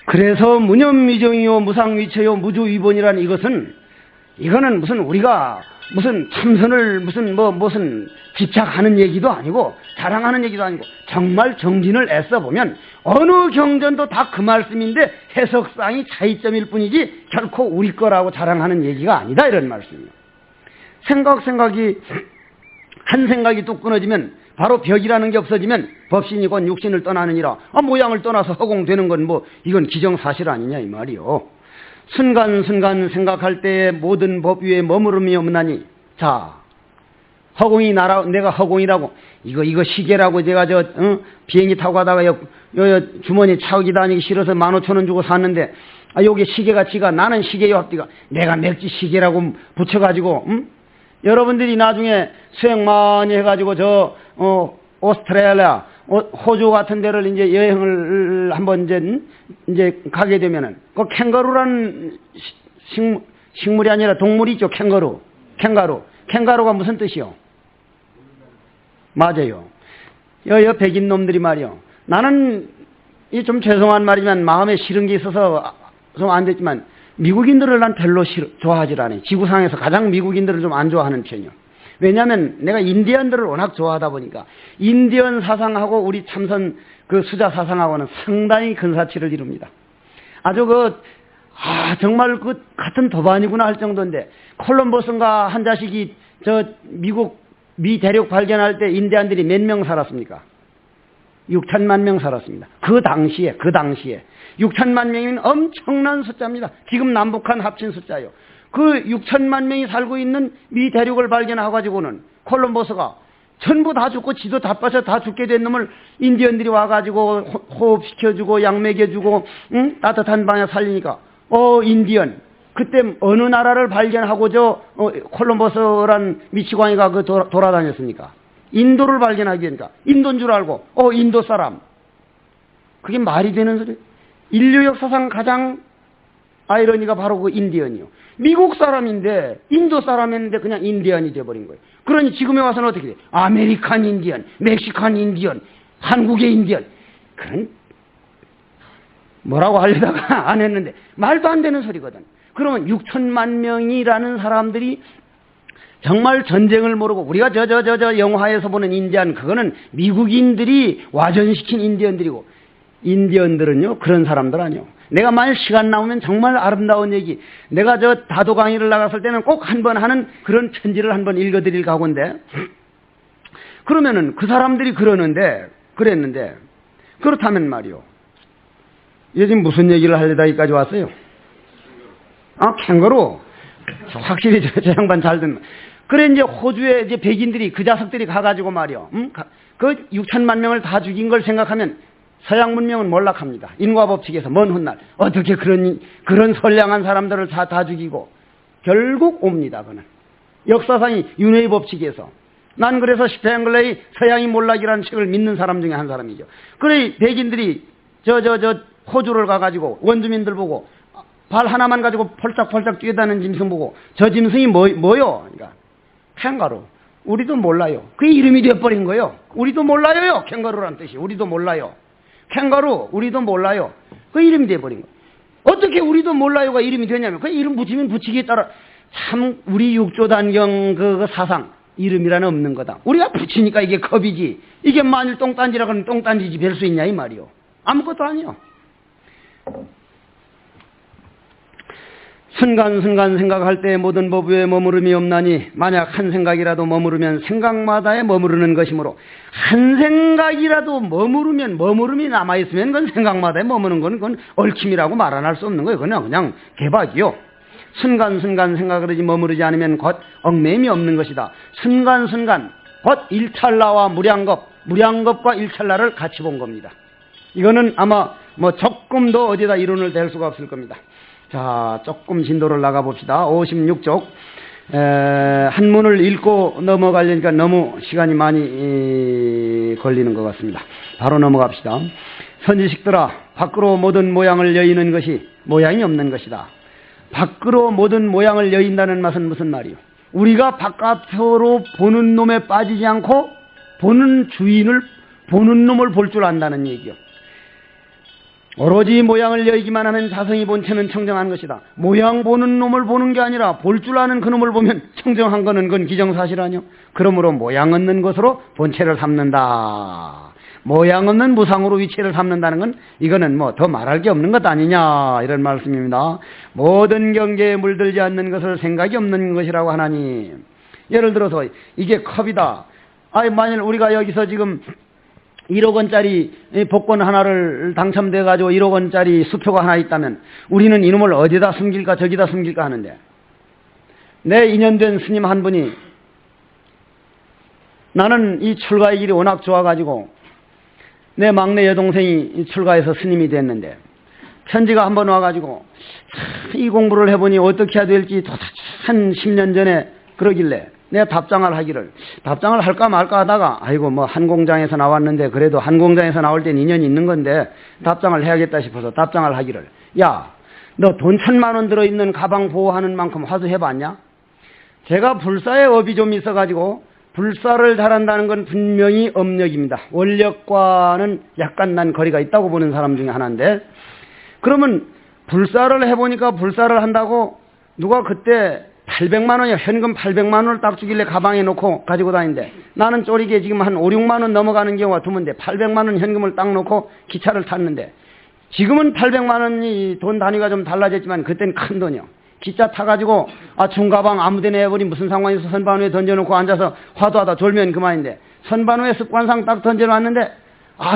그래서 무념위정이요 무상위처요 무주위본이라는 이거는 무슨 우리가 무슨 참선을 무슨 집착하는 얘기도 아니고 자랑하는 얘기도 아니고 정말 정진을 애써 보면 어느 경전도 다 그 말씀인데 해석상이 차이점일 뿐이지 결코 우리 거라고 자랑하는 얘기가 아니다, 이런 말씀이에요. 생각이 한 생각이 뚝 끊어지면 바로 벽이라는 게 없어지면 법신이 곧 육신을 떠나느니라. 모양을 떠나서 허공되는 건 이건 기정사실 아니냐 이 말이요. 순간순간 생각할 때에 모든 법 위에 머무름이 없나니. 자, 허공이 내가 허공이라고 이거 시계라고 제가 비행기 타고 가다가 주머니에 차고 다니기 싫어서 15,000원 주고 샀는데 요게 시계가 지가 나는 시계요 합디가 내가 맥지 시계라고 붙여가지고 여러분들이 나중에 수행 많이 해가지고 오스트레일리아, 호주 같은 데를 이제 여행을 한번 이제 가게 되면은 그 캥거루라는 식물이 아니라 동물이 있죠. 캥거루가 무슨 뜻이요? 맞아요. 백인 놈들이 말이요. 나는 좀 죄송한 말이지만 마음에 싫은 게 있어서 좀 안 됐지만 미국인들을 난 별로 좋아하질 않아요. 지구상에서 가장 미국인들을 좀 안 좋아하는 편이요. 왜냐하면 내가 인디언들을 워낙 좋아하다 보니까 인디언 사상하고 우리 참선 그 수자 사상하고는 상당히 근사치를 이룹니다. 아주 정말 같은 도반이구나 할 정도인데 콜럼버스인가 한 자식이 미 대륙 발견할 때 인디언들이 몇 명 살았습니까? 6천만 명 살았습니다. 그 당시에 6천만 명이면 엄청난 숫자입니다. 지금 남북한 합친 숫자요. 그 6천만 명이 살고 있는 미 대륙을 발견해가지고는 콜럼버스가 전부 다 죽고 지도 다 빠져 다 죽게 된 놈을 인디언들이 와가지고 호흡시켜주고 약 먹여주고 따뜻한 방에 살리니까 인디언 그때 어느 나라를 발견하고 콜럼버스란 미치광이가 돌아다녔습니까? 인도를 발견하기 위해서 인도인 줄 알고 인도 사람. 그게 말이 되는 소리. 인류 역사상 가장 아이러니가 바로 그 인디언이요. 미국 사람인데 인도 사람인데 그냥 인디언이 돼버린 거예요. 그러니 지금에 와서는 어떻게 돼? 아메리칸 인디언, 멕시칸 인디언, 한국의 인디언. 그런 뭐라고 하려다가 안 했는데 말도 안 되는 소리거든. 그러면 6천만 명이라는 사람들이 정말 전쟁을 모르고 우리가 영화에서 보는 인디언 그거는 미국인들이 와전시킨 인디언들이고 인디언들은요 그런 사람들 아니요. 내가 만약 시간 나오면 정말 아름다운 얘기 내가 다도 강의를 나갔을 때는 꼭 한 번 하는 그런 편지를 한번 읽어드릴 각오인데 그러면은 그 사람들이 그랬는데 그렇다면 말이요. 요즘 무슨 얘기를 하려다 여기까지 왔어요? 캥거루. 확실히 저 양반 잘 듣는. 그래 이제 호주에 이제 백인들이 그 자석들이 가가지고 말이요. 그 6천만 명을 다 죽인 걸 생각하면 서양 문명은 몰락합니다. 인과 법칙에서 먼 훗날 어떻게 그런 선량한 사람들을 다 죽이고 결국 옵니다. 그는 역사상이 윤회의 법칙에서 난 그래서 스팽글레이 서양이 몰락이라는 책을 믿는 사람 중에 한 사람이죠. 그래 백인들이 호주를 가가지고 원주민들 보고 발 하나만 가지고 펄짝펄짝 뛰어다니는 짐승 보고 저 짐승이 뭐요? 그러니까 캥거루. 우리도 몰라요. 그 이름이 되어버린 거예요. 우리도 몰라요. 캥거루란 뜻이. 우리도 몰라요. 캥거루. 우리도 몰라요. 그 이름이 되어버린 거예요. 어떻게 우리도 몰라요가 이름이 되냐면 그 이름 붙이면 붙이기에 따라 참 우리 육조단경 그 사상 이름이라는 없는 거다. 우리가 붙이니까 이게 겁이지. 이게 만일 똥딴지라 그러면 똥딴지지 별 수 있냐 이 말이요. 아무것도 아니요. 순간순간 생각할 때 모든 법 위에 머무름이 없나니 만약 한 생각이라도 머무르면 생각마다에 머무르는 것이므로 한 생각이라도 머무름이 남아있으면 그건 생각마다에 머무는 건 그건 얽힘이라고 말 안 할 수 없는 거예요. 그냥 개박이요. 순간순간 생각을 하지 머무르지 않으면 곧 얽매임이 없는 것이다. 순간순간 곧 일찰나와 무량겁과 일찰나를 같이 본 겁니다. 이거는 아마 조금 더 어디다 이론을 댈 수가 없을 겁니다. 자, 조금 진도를 나가봅시다. 56쪽. 한문을 읽고 넘어가려니까 너무 시간이 많이 걸리는 것 같습니다. 바로 넘어갑시다. 선지식들아, 밖으로 모든 모양을 여의는 것이 모양이 없는 것이다. 밖으로 모든 모양을 여인다는 맛은 무슨 말이요? 우리가 바깥으로 보는 놈에 빠지지 않고 보는 놈을 볼 줄 안다는 얘기요. 오로지 모양을 여기기만 하면 자성이 본체는 청정한 것이다. 모양 보는 놈을 보는 게 아니라 볼 줄 아는 그 놈을 보면 청정한 거는 그건 기정사실 아니요. 그러므로 모양 없는 것으로 본체를 삼는다. 모양 없는 무상으로 위치를 삼는다는 건 이거는 뭐 더 말할 게 없는 것 아니냐 이런 말씀입니다. 모든 경계에 물들지 않는 것을 생각이 없는 것이라고 하나니, 예를 들어서 이게 컵이다. 만일 우리가 여기서 지금 1억 원짜리 복권 하나를 당첨돼 가지고 1억 원짜리 수표가 하나 있다면 우리는 이놈을 어디다 숨길까 저기다 숨길까 하는데, 내 인연된 스님 한 분이 나는 이 출가의 길이 워낙 좋아가지고 내 막내 여동생이 출가해서 스님이 됐는데 편지가 한번 와가지고 이 공부를 해보니 어떻게 해야 될지 한 10년 전에 그러길래 내가 답장을 할까 말까 하다가 아이고 뭐 한 공장에서 나왔는데 그래도 한 공장에서 나올 땐 인연이 있는 건데 답장을 해야겠다 싶어서 답장을 하기를, 야, 너 돈 1,000만 원 들어있는 가방 보호하는 만큼 화두해봤냐? 제가 불사에 업이 좀 있어가지고 불사를 잘한다는 건 분명히 업력입니다. 원력과는 약간 난 거리가 있다고 보는 사람 중에 하나인데, 그러면 불사를 해보니까 불사를 한다고 누가 그때 800만 원이야. 현금 800만 원을 딱 주길래 가방에 놓고 가지고 다니는데, 나는 쪼리게 지금 한 5, 6만 원 넘어가는 경우가 드문데 800만 원 현금을 딱 놓고 기차를 탔는데, 지금은 800만 원이 돈 단위가 좀 달라졌지만 그때는 큰 돈이요. 기차 타가지고 중가방 아무데나 해버리 무슨 상관이 있어. 선반 위에 던져놓고 앉아서 화두하다 졸면 그만인데, 선반 위에 습관상 딱 던져놨는데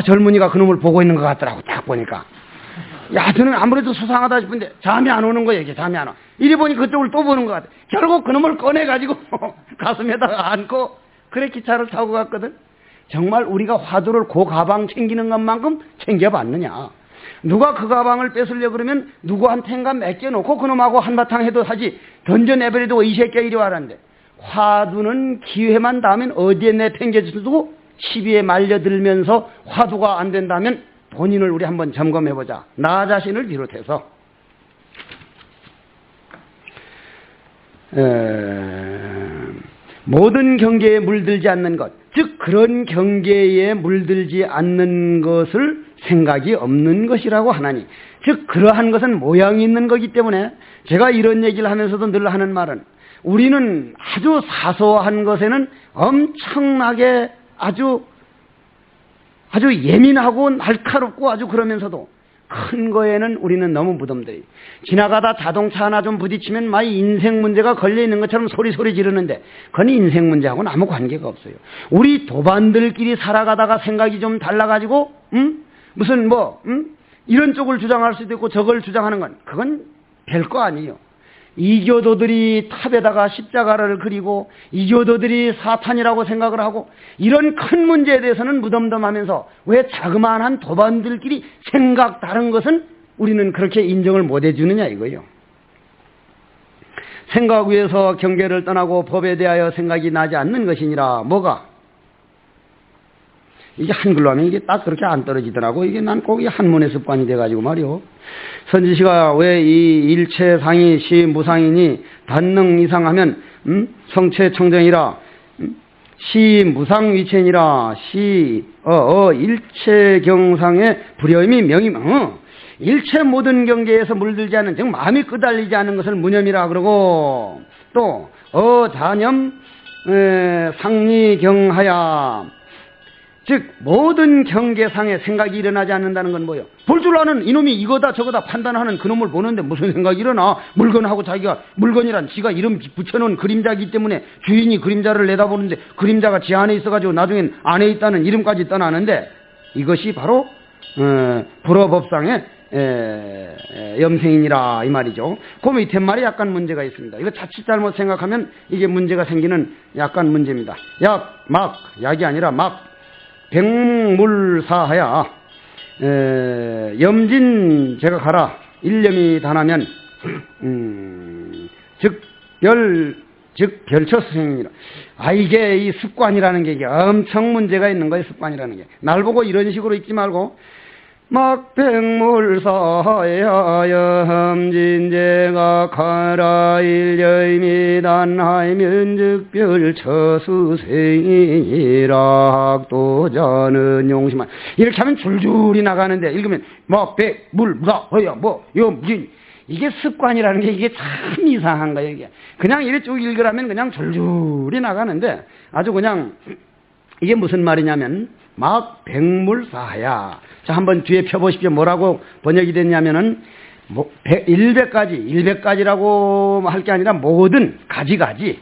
젊은이가 그놈을 보고 있는 것 같더라고. 딱 보니까 저는 아무래도 수상하다 싶은데 잠이 안 오는 거예요. 이게 잠이 안 와. 이리 보니 그쪽을 또 보는 것 같아. 결국 그놈을 꺼내가지고 가슴에다가 안고 그래 기차를 타고 갔거든. 정말 우리가 화두를 그 가방 챙기는 것만큼 챙겨봤느냐. 누가 그 가방을 뺏으려고 그러면 누구한텐가 맡겨놓고 그놈하고 한바탕 해도 하지, 던져내버려도 이 새끼야 이리 와라는데, 화두는 기회만 닿으면 어디에 내팽개쳐두고 시비에 말려들면서 화두가 안 된다면 본인을 우리 한번 점검해보자. 나 자신을 비롯해서. 모든 경계에 물들지 않는 것, 즉 그런 경계에 물들지 않는 것을 생각이 없는 것이라고 하나니, 즉 그러한 것은 모양이 있는 거기 때문에 제가 이런 얘기를 하면서도 늘 하는 말은, 우리는 아주 사소한 것에는 엄청나게 아주 예민하고 날카롭고 아주 그러면서도 큰 거에는 우리는 너무 무덤들이, 지나가다 자동차 하나 좀 부딪히면 막 인생 문제가 걸려있는 것처럼 소리 지르는데 그건 인생 문제하고는 아무 관계가 없어요. 우리 도반들끼리 살아가다가 생각이 좀 달라가지고 무슨 이런 쪽을 주장할 수도 있고 저걸 주장하는 건 그건 별거 아니에요. 이교도들이 탑에다가 십자가를 그리고 이교도들이 사탄이라고 생각을 하고 이런 큰 문제에 대해서는 무덤덤하면서 왜 자그마한 도반들끼리 생각 다른 것은 우리는 그렇게 인정을 못 해주느냐 이거예요. 생각 위에서 경계를 떠나고 법에 대하여 생각이 나지 않는 것이니라. 뭐가? 이게 한글로 하면 이게 딱 그렇게 안 떨어지더라고. 이게 난 꼭 이 한문의 습관이 돼가지고 말이요. 선지시가 왜 이 일체상이 시무상이니 단능 이상하면 성체 청정이라 시무상위체니라 일체경상의 불여임이 명임. 일체 모든 경계에서 물들지 않는, 즉 마음이 끄달리지 않는 것을 무념이라 그러고, 또 자념 상리경하야, 즉 모든 경계상에 생각이 일어나지 않는다는 건 뭐예요? 볼 줄 아는 이놈이 이거다 저거다 판단하는 그놈을 보는데 무슨 생각이 일어나? 물건하고 자기가, 물건이란 지가 이름 붙여놓은 그림자이기 때문에 주인이 그림자를 내다보는데 그림자가 지 안에 있어가지고 나중엔 안에 있다는 이름까지 떠나는데, 이것이 바로 불어법상의 염생이니라 이 말이죠. 그 밑에 말이 약간 문제가 있습니다. 이거 자칫 잘못 생각하면 이게 문제가 생기는 약간 문제입니다. 약이 아니라 백물사하야 염진 제가 가라 일념이 다나면 즉 별처수생이니라. 이게 이 습관이라는 게 이게 엄청 문제가 있는 거예요. 습관이라는 게. 날 보고 이런 식으로 읽지 말고 막백물사야 험진제가 가라 일여미단하이 면적별 처수생이라 학도자는 용심한. 이렇게 하면 줄줄이 나가는데 읽으면 막백물사야 염진, 이게 습관이라는 게 이게 참 이상한 거예요. 이게 그냥 이렇게 쭉 읽으라면 그냥 줄줄이 나가는데 아주 그냥 이게 무슨 말이냐면 막 백물사야. 자, 한번 뒤에 펴보십시오. 뭐라고 번역이 됐냐면은 100가지라고 할 게 아니라 모든 가지가지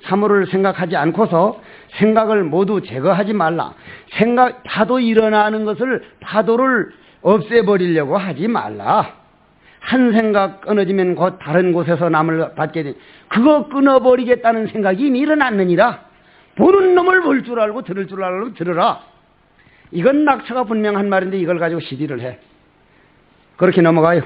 사물을 생각하지 않고서 생각을 모두 제거하지 말라. 파도 일어나는 것을 파도를 없애버리려고 하지 말라. 한 생각 끊어지면 곧 다른 곳에서 남을 받게 되. 그거 끊어버리겠다는 생각이 이미 일어났느니라. 보는 놈을 볼 줄 알고 들을 줄 알고 들으라. 이건 낙처가 분명한 말인데 이걸 가지고 시비를 해. 그렇게 넘어가요.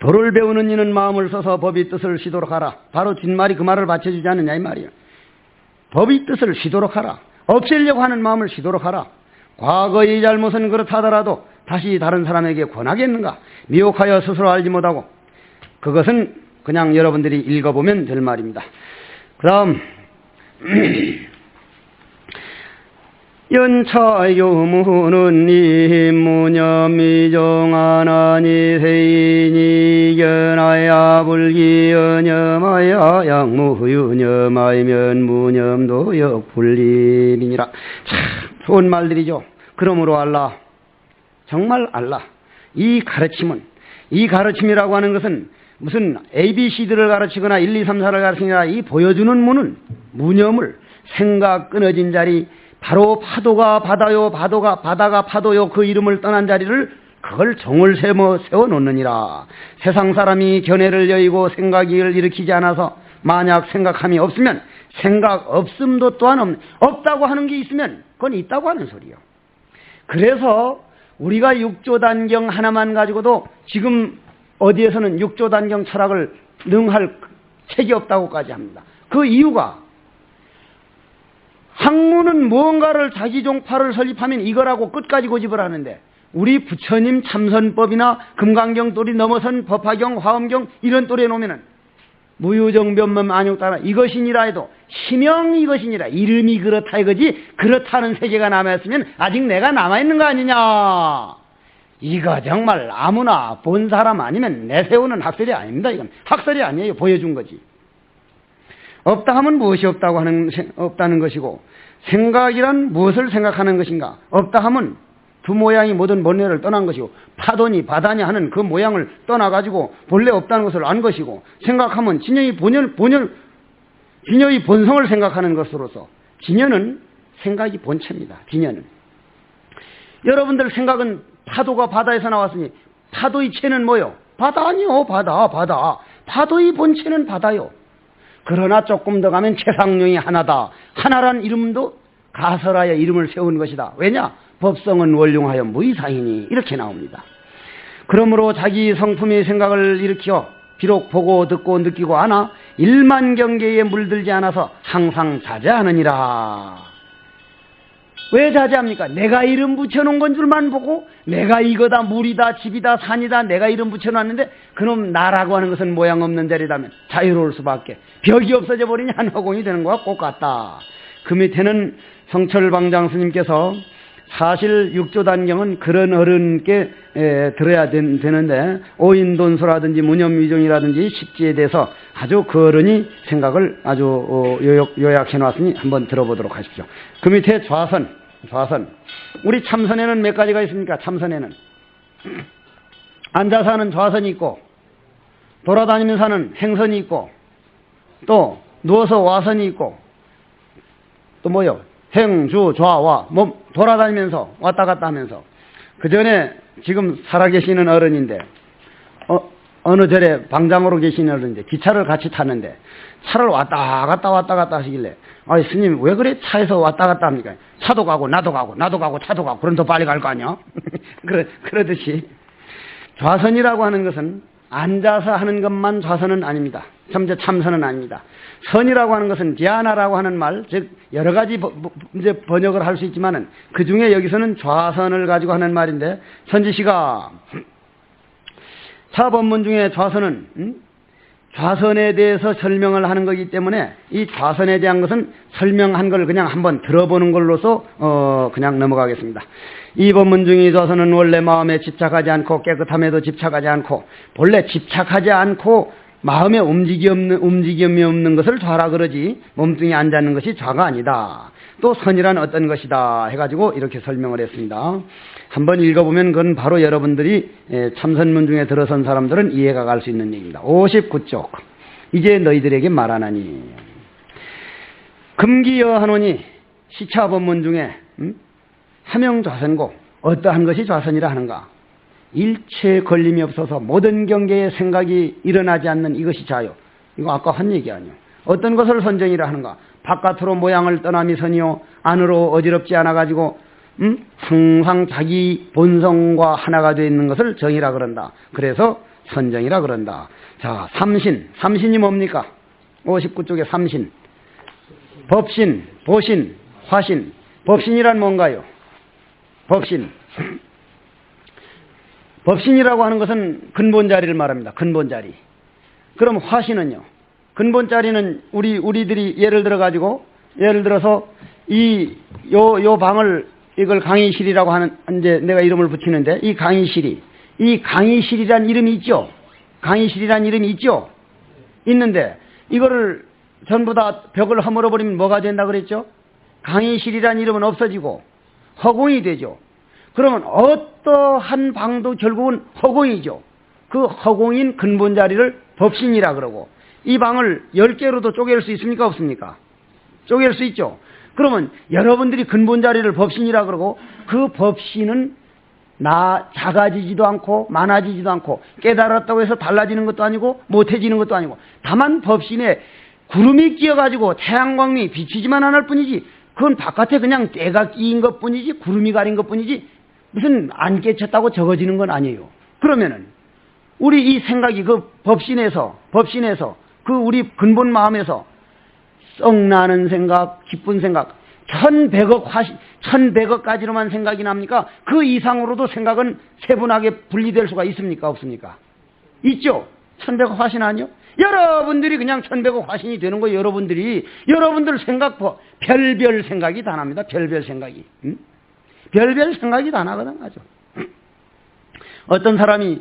도를 배우는 이는 마음을 써서 법의 뜻을 쉬도록 하라. 바로 뒷말이 그 말을 받쳐주지 않느냐 이 말이에요. 법의 뜻을 쉬도록 하라. 없애려고 하는 마음을 쉬도록 하라. 과거의 잘못은 그렇다더라도 다시 다른 사람에게 권하겠는가. 미혹하여 스스로 알지 못하고. 그것은 그냥 여러분들이 읽어보면 될 말입니다. 그 다음 연차요무는 이무념미정하나니 세인이 견하야 불기연염하야 양무유념하면 무념도 역불림이니라. 참 좋은 말들이죠. 그러므로 알라, 정말 알라. 이 가르침이라고 하는 것은 무슨 ABC들을 가르치거나 1, 2, 3, 4를 가르치거나 이 보여주는 무념을 생각 끊어진 자리, 바로 파도가 바다요, 바다가 파도요, 그 이름을 떠난 자리를 그걸 정을 세워놓느니라. 세상 사람이 견해를 여의고 생각을 일으키지 않아서 만약 생각함이 없으면 생각 없음도 또한 없다고 하는 게 있으면 그건 있다고 하는 소리요. 그래서 우리가 육조단경 하나만 가지고도 지금 어디에서는 육조단경 철학을 능할 책이 없다고까지 합니다. 그 이유가 학문은 무언가를 자기 종파를 설립하면 이거라고 끝까지 고집을 하는데 우리 부처님 참선법이나 금강경 또리 넘어선 법화경, 화엄경 이런 또리에 놓으면은 무유정변문 안욕따라 이것이니라 해도 심형 이것이니라 이름이 그렇다 이거지 그렇다는 세계가 남아있으면 아직 내가 남아있는 거 아니냐. 이거 정말 아무나 본 사람 아니면 내세우는 학설이 아닙니다. 이건 학설이 아니에요. 보여준 거지. 없다 하면 무엇이 없다는 것이고 생각이란 무엇을 생각하는 것인가. 없다 하면 두 모양이 모든 본래를 떠난 것이고 파도니 바다니 하는 그 모양을 떠나가지고 본래 없다는 것을 안 것이고 생각하면 진여의 본성을 생각하는 것으로서 진여는 생각이 본체입니다. 진여는. 여러분들 생각은 파도가 바다에서 나왔으니 파도의 체는 뭐요? 바다 아니요. 바다. 파도의 본체는 바다요. 그러나 조금 더 가면 최상룡이 하나다. 하나란 이름도 가설하여 이름을 세운 것이다. 왜냐? 법성은 원룡하여 무이상이니 이렇게 나옵니다. 그러므로 자기 성품의 생각을 일으켜 비록 보고 듣고 느끼고 하나 일만 경계에 물들지 않아서 항상 자제하느니라. 왜 자제합니까? 내가 이름 붙여놓은 건 줄만 보고 내가 이거다 물이다 집이다 산이다 내가 이름 붙여놨는데 그놈 나라고 하는 것은 모양 없는 자리라면 자유로울 수밖에. 벽이 없어져 버리니 한 허공이 되는 것과 똑같다. 그 밑에는 성철방장 스님께서 사실 육조단경은 그런 어른께 들어야 되는데 오인돈수라든지 무념위종이라든지 십지에 대해서 아주 그 어른이 생각을 아주 요약해 놨으니 한번 들어보도록 하십시오. 그 밑에 좌선. 우리 참선에는 몇 가지가 있습니까? 참선에는 앉아서 하는 좌선이 있고 돌아다니면서 하는 행선이 있고 또 누워서 와선이 있고 또 뭐요? 행주 좌와 몸 돌아다니면서 왔다 갔다 하면서. 그 전에 지금 살아계시는 어른인데 어느 절에 방장으로 계시는 어른인데 기차를 같이 탔는데 차를 왔다 갔다 하시길래 아니 스님 왜 그래 차에서 왔다 갔다 합니까? 차도 가고 나도 가고 차도 가고 그럼 더 빨리 갈 거 아니야? 그러듯이 좌선이라고 하는 것은 앉아서 하는 것만 좌선은 아닙니다. 참선은 아닙니다. 선이라고 하는 것은 디아나라고 하는 말, 즉 여러 가지 이제 번역을 할 수 있지만은 그 중에 여기서는 좌선을 가지고 하는 말인데, 선지시가 차법문 중에 좌선은 좌선에 대해서 설명을 하는 거기 때문에 이 좌선에 대한 것은 설명한 걸 그냥 한번 들어보는 걸로서 그냥 넘어가겠습니다. 이 법문 중의 좌선은 원래 마음에 집착하지 않고 깨끗함에도 집착하지 않고 본래 집착하지 않고 마음에 움직임이 없는 것을 좌라 그러지 몸뚱이 앉아있는 것이 좌가 아니다. 또 선이란 어떤 것이다 해가지고 이렇게 설명을 했습니다. 한번 읽어보면 그건 바로 여러분들이 참선문 중에 들어선 사람들은 이해가 갈 수 있는 얘기입니다. 59쪽. 이제 너희들에게 말하나니 금기여하노니 시차법문 중에 하명좌선고 어떠한 것이 좌선이라 하는가? 일체 걸림이 없어서 모든 경계에 생각이 일어나지 않는 이것이 자요. 이거 아까 한 얘기 아니요. 어떤 것을 선정이라 하는가? 바깥으로 모양을 떠남이 선이요 안으로 어지럽지 않아가지고 항상 자기 본성과 하나가 되어 있는 것을 정이라 그런다. 그래서 선정이라 그런다. 자, 삼신이 뭡니까? 59쪽에 삼신. 법신, 보신, 화신. 법신이란 뭔가요? 법신이라고 하는 것은 근본자리를 말합니다. 근본자리. 그럼 화신은요? 근본자리는 우리들이 예를 들어서 요 방을 이걸 강의실이라고 하는, 이제 내가 이름을 붙이는데, 이 강의실이란 이름이 있죠? 강의실이란 이름이 있죠? 있는데, 이거를 전부 다 벽을 허물어버리면 뭐가 된다 그랬죠? 강의실이란 이름은 없어지고, 허공이 되죠. 그러면 어떠한 방도 결국은 허공이죠. 그 허공인 근본 자리를 법신이라 그러고, 이 방을 10개로도 쪼갤 수 있습니까? 없습니까? 쪼갤 수 있죠. 그러면 여러분들이 근본 자리를 법신이라 그러고, 그 법신은 작아지지도 않고 많아지지도 않고 깨달았다고 해서 달라지는 것도 아니고 못해지는 것도 아니고, 다만 법신에 구름이 끼어가지고 태양광이 비치지만 않을 뿐이지, 그건 바깥에 그냥 때가 끼인 것 뿐이지, 구름이 가린 것 뿐이지 무슨 안 깨쳤다고 적어지는 건 아니에요. 그러면은 우리 이 생각이 그 법신에서 그 우리 근본 마음에서 썩나는 생각, 기쁜 생각, 1100억 가지로만 생각이 납니까? 그 이상으로도 생각은 세분하게 분리될 수가 있습니까? 없습니까? 있죠? 1100억 화신 아니요? 여러분들이 그냥 1100억 화신이 되는 거예요. 여러분들 생각, 별별 생각이 다 납니다. 별별 생각이. 별별 생각이 다 나거든, 아주. 어떤 사람이,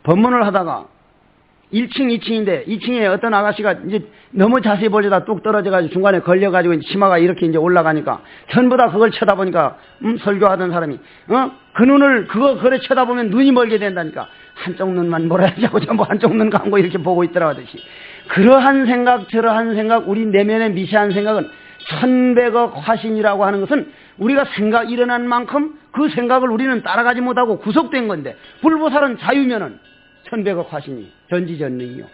법문을 하다가 1층, 2층인데 2층에 어떤 아가씨가 이제 너무 자세히 보려다 뚝 떨어져가지고 중간에 걸려가지고 치마가 이렇게 이제 올라가니까 전부 다 그걸 쳐다보니까 설교하던 사람이 그 눈을 그래 쳐다보면 눈이 멀게 된다니까 한쪽 눈만 몰아야지 하고 전부 한쪽 눈 감고 이렇게 보고 있더라 하듯이 그러한 생각 저러한 생각 우리 내면의 미세한 생각은 1100억 화신이라고 하는 것은 우리가 생각 일어난 만큼 그 생각을 우리는 따라가지 못하고 구속된 건데 불보살은 자유면은 1100억 화신이 전지전능이요.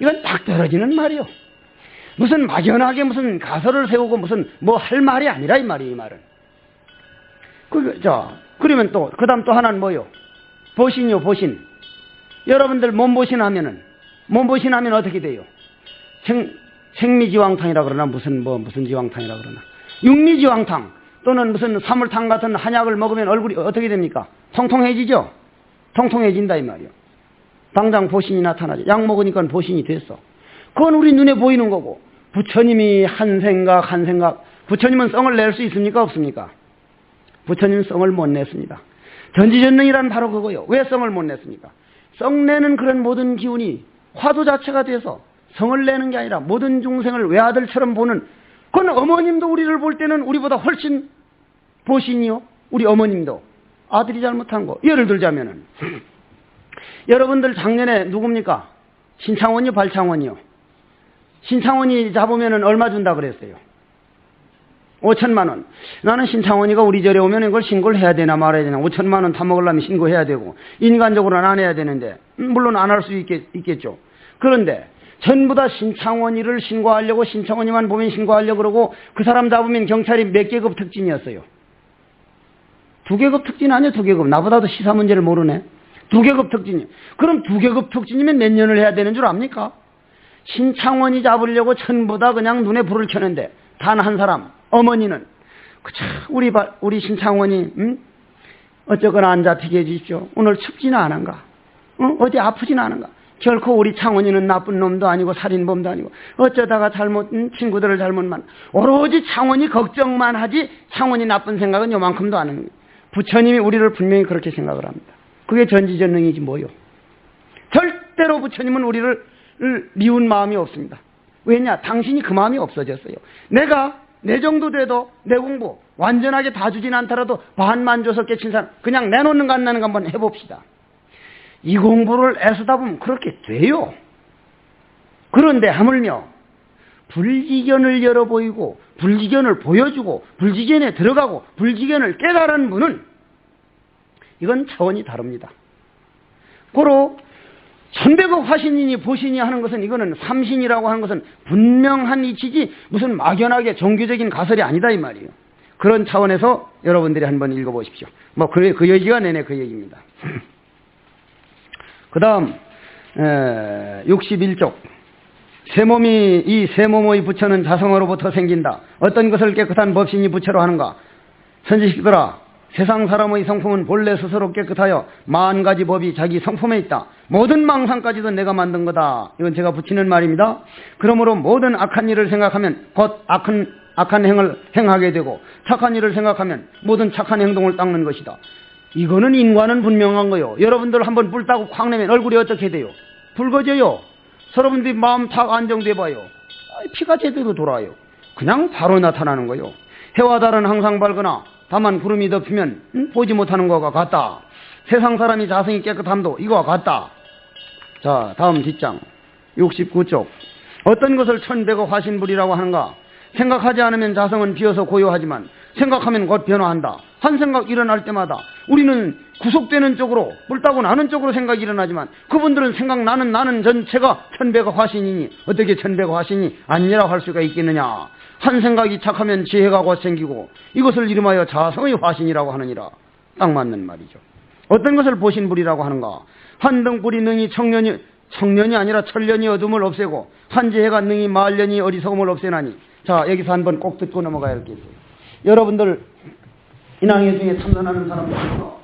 이건 딱 떨어지는 말이요. 무슨 막연하게 무슨 가설을 세우고 무슨 뭐 할 말이 아니라 이 말이에요, 이 말은. 그러면 또, 그 다음 또 하나는 뭐요? 보신이요, 보신. 여러분들 몸보신 하면 어떻게 돼요? 생미지왕탕이라 그러나 무슨 지왕탕이라 그러나. 육미지왕탕 또는 무슨 사물탕 같은 한약을 먹으면 얼굴이 어떻게 됩니까? 통통해지죠? 통통해진다, 이 말이요. 당장 보신이 나타나죠. 약 먹으니까 보신이 됐어. 그건 우리 눈에 보이는 거고, 부처님이 한 생각, 부처님은 성을 낼 수 있습니까? 없습니까? 부처님은 성을 못 냈습니다. 전지전능이란 바로 그거요. 왜 성을 못 냈습니까? 성 내는 그런 모든 기운이 화두 자체가 돼서 성을 내는 게 아니라 모든 중생을 외아들처럼 보는, 그건 어머님도 우리를 볼 때는 우리보다 훨씬 보신이요. 우리 어머님도. 아들이 잘못한 거. 예를 들자면은, 여러분들 작년에 누굽니까? 신창원이요, 발창원이요? 신창원이 잡으면은 얼마 준다 그랬어요? 5천만 원. 나는 신창원이가 우리 절에 오면 이걸 신고를 해야 되나 말아야 되나. 5천만 원 타먹으려면 신고해야 되고, 인간적으로는 안 해야 되는데, 물론 안 할 수 있겠죠. 그런데, 전부 다 신창원이를 신고하려고, 신창원이만 보면 신고하려고 그러고, 그 사람 잡으면 경찰이 몇 계급 특진이었어요? 2계급 특진 아니에요, 2계급. 나보다도 시사 문제를 모르네. 두 계급 특진이요. 그럼 두 계급 특진이면 몇 년을 해야 되는 줄 압니까? 신창원이 잡으려고 전부 다 그냥 눈에 불을 켜는데 단 한 사람, 어머니는 그쵸, 우리 신창원이 어쩌거나 안 잡히게 해주십시오. 오늘 춥지는 않은가? 어디 아프지는 않은가? 결코 우리 창원이는 나쁜 놈도 아니고 살인범도 아니고 어쩌다가 친구들을 잘못만 오로지 창원이 걱정만 하지 창원이 나쁜 생각은 요만큼도 안 하는 거예요. 부처님이 우리를 분명히 그렇게 생각을 합니다. 그게 전지전능이지 뭐요. 절대로 부처님은 우리를 미운 마음이 없습니다. 왜냐? 당신이 그 마음이 없어졌어요. 내가 내 정도 돼도 내 공부 완전하게 다 주진 않더라도 반만 줘서 깨친 사람 그냥 내놓는 거 안 나는 거 한번 해봅시다. 이 공부를 애쓰다 보면 그렇게 돼요. 그런데 하물며 불지견을 열어 보이고 불지견을 보여주고 불지견에 들어가고 불지견을 깨달은 분은 이건 차원이 다릅니다. 고로 천백억 화신이니 보신이 하는 것은 이거는 삼신이라고 하는 것은 분명한 이치지 무슨 막연하게 종교적인 가설이 아니다 이 말이에요. 그런 차원에서 여러분들이 한번 읽어보십시오. 뭐 그 얘기가 내내 그 얘기입니다. 그 다음 61쪽 이 세몸의 부처는 자성으로부터 생긴다. 어떤 것을 깨끗한 법신이 부처로 하는가? 선지식들아, 세상 사람의 성품은 본래 스스로 깨끗하여 만 가지 법이 자기 성품에 있다. 모든 망상까지도 내가 만든 거다. 이건 제가 붙이는 말입니다. 그러므로 모든 악한 일을 생각하면 곧 악한 행을 행하게 되고 착한 일을 생각하면 모든 착한 행동을 닦는 것이다. 이거는 인과는 분명한 거요. 여러분들 한번 불 따고 콱 내면 얼굴이 어떻게 돼요? 붉어져요. 여러분들이 마음 탁 안정돼 봐요. 피가 제대로 돌아요. 그냥 바로 나타나는 거요. 해와 달은 항상 밝거나 다만 구름이 덮이면 보지 못하는 것과 같다. 세상 사람이 자성이 깨끗함도 이거와 같다. 자, 다음 뒷장 69쪽 어떤 것을 천백억 화신불이라고 하는가? 생각하지 않으면 자성은 비어서 고요하지만 생각하면 곧 변화한다. 한 생각 일어날 때마다 우리는 구속되는 쪽으로 불타고 나는 쪽으로 생각이 일어나지만 그분들은 생각나는 나는 전체가 천백억 화신이니 어떻게 천백억 화신이 아니라고 할 수가 있겠느냐. 한 생각이 착하면 지혜가 곧 생기고 이것을 이름하여 자성의 화신이라고 하느니라. 딱 맞는 말이죠. 어떤 것을 보신불이라고 하는가? 한 등불이 능히 청년이 아니라 천년이 어둠을 없애고 한 지혜가 능히 만년이 어리석음을 없애나니. 자, 여기서 한번 꼭 듣고 넘어가야 할 게 있어요. 여러분들 인왕회 중에 참선하는 사람들 중에서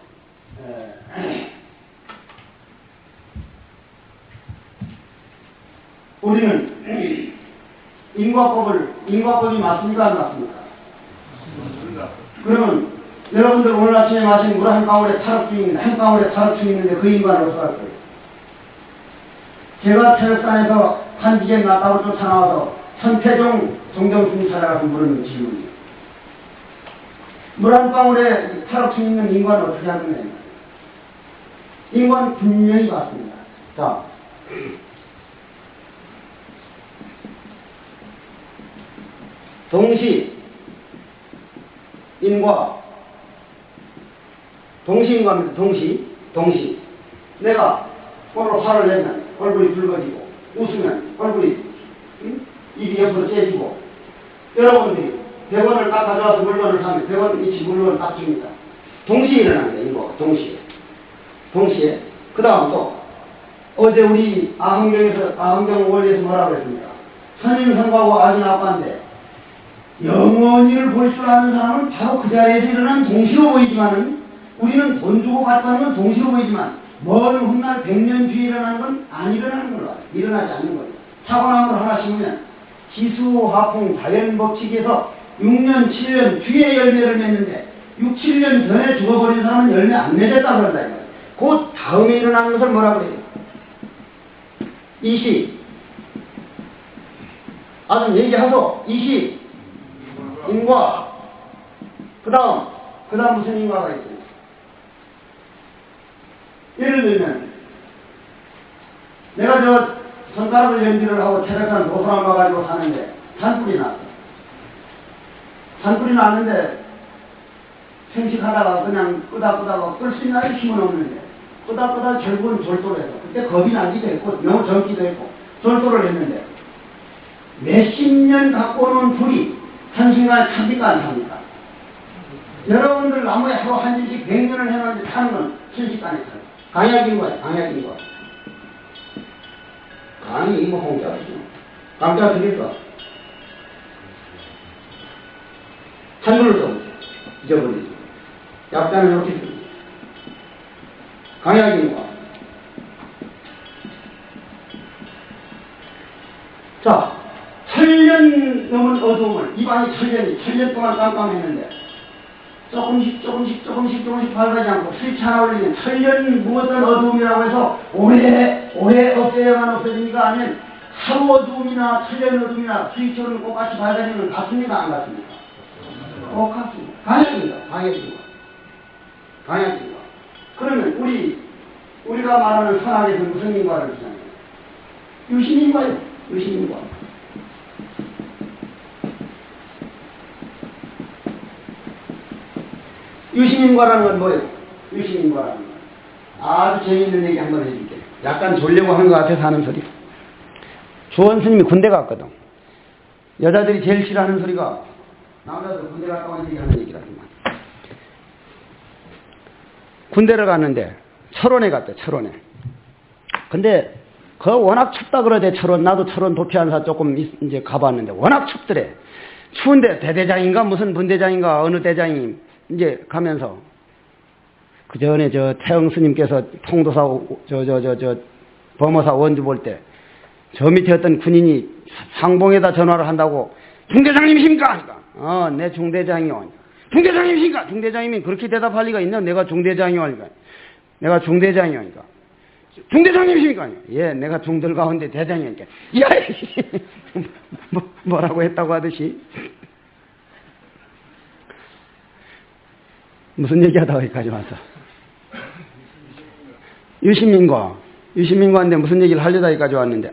우리는 인과법이 맞습니까 안 맞습니까? 그러면 여러분들 오늘 아침에 마신 물 한 방울에 탈압중이 있는데 그 인과는 어떻게 할 거예요? 제가 태백산에서 한지에 났다고 쫓아나와서 선태종 종정승 찾아가서 물은 질문이에요. 물 한 방울에 탈압중이 있는 인과는 어떻게 하느냐? 인과는 분명히 맞습니다. 자, 동시 인과입니다. 동시. 내가 오늘 화를 내면 얼굴이 붉어지고 웃으면 얼굴이 입이 옆으로 째지고 여러분들이 100원을 딱 가져와서 물건을 사면 100원 이치 물건을 딱 줍니다. 동시에 일어납니다. 인과가 동시에. 그 다음 또 어제 우리 아흥경 원리에서 뭐라고 했습니까? 선임선거하고 아진 아빠인데 영원히를 볼 줄 아는 사람은 바로 그 자리에서 일어난 동시로 보이지만은 우리는 돈 주고 갔다는 건 동시로 보이지만 먼 훗날 100년 뒤에 일어나는 건 안 일어나는 걸로 알아요. 일어나지 않는 거예요. 사과나무를 하나 심으면 지수화풍 자연법칙에서 6년, 7년 뒤에 열매를 맺는데 6, 7년 전에 죽어버린 사람은 열매 안 맺었다 그런다 이거예요. 그 다음에 일어나는 것을 뭐라 그래요? 이시. 아주 얘기하소. 이시. 인과. 그 다음 무슨 인과가 있어요? 예를 들면 내가 저 손가락을 연기를 하고 태백산 도서관 가가지고 사는데 산불이 났어. 산불이 났는데 생식하다가 그냥 끄다가 끌 수 있나 힘은 없는데 끄다 결국은 졸도를 했어. 그때 겁이 나기도 했고 너무 젊기도 했고 졸도를 했는데 몇십 년 갖고 오는 불이 한순간에 탑니까 안 탑니까? 여러분들 나무에 하루 한 일씩 100년을 해놨는데 타는 건 순식간에 타요. 강약인과, 강약인과. 강이 뭐 공짜지. 강자 드릴까? 한글로 써. 잊어버리지. 약자는 이렇게 씁니다. 강약인과. 자, 1000년 넘은 어둠을, 입안이 1000년 동안 깜깜했는데, 조금씩 밝아지 않고 스위치 하나 올리면 1000년 무엇든 어둠이라고 해서 오래 없애야만 없어집니까? 아니면 하루 어둠이나 1000년 어둠이나 스위치로는 똑같이 밝아지면 같습니까? 안 같습니까? 똑같습니다. 강약입니다. 그러면 우리가 말하는 선악에서 무슨 인과를 주잖아요? 유신인과요. 유신인과. 유신인과라는 건 뭐예요? 유신인과라는 건 아주 재미있는 얘기 한번 해줄게요. 약간 졸려고 하는 것 같아서 하는 소리. 주원 스님이 군대 갔거든. 여자들이 제일 싫어하는 소리가 남자들 군대 갔다 온 얘기하는 얘기라더만. 군대를 갔는데 철원에 갔대. 철원에. 근데 그 워낙 춥다 그러대. 철원. 나도 철원 도피한사 조금 이제 가봤는데 워낙 춥더래. 추운데 대대장인가 무슨 분대장인가 어느 대장이 이제 가면서 그 전에 저 태영 스님께서 통도사 범어사 원주 볼 때 저 밑에 어떤 군인이 상봉에다 전화를 한다고 중대장님이십니까? 하니까 내 중대장이요. 중대장님이십니까? 중대장이면 그렇게 대답할 리가 있나? 내가 중대장이요. 하니까 내가 중대장이요. 하니까 중대장님이십니까? 예, 내가 중들 가운데 대장이니까 야 뭐라고 했다고 하듯이 무슨 얘기하다가 여기까지 왔어? 유시민과인데 무슨 얘기를 하려다 여기까지 왔는데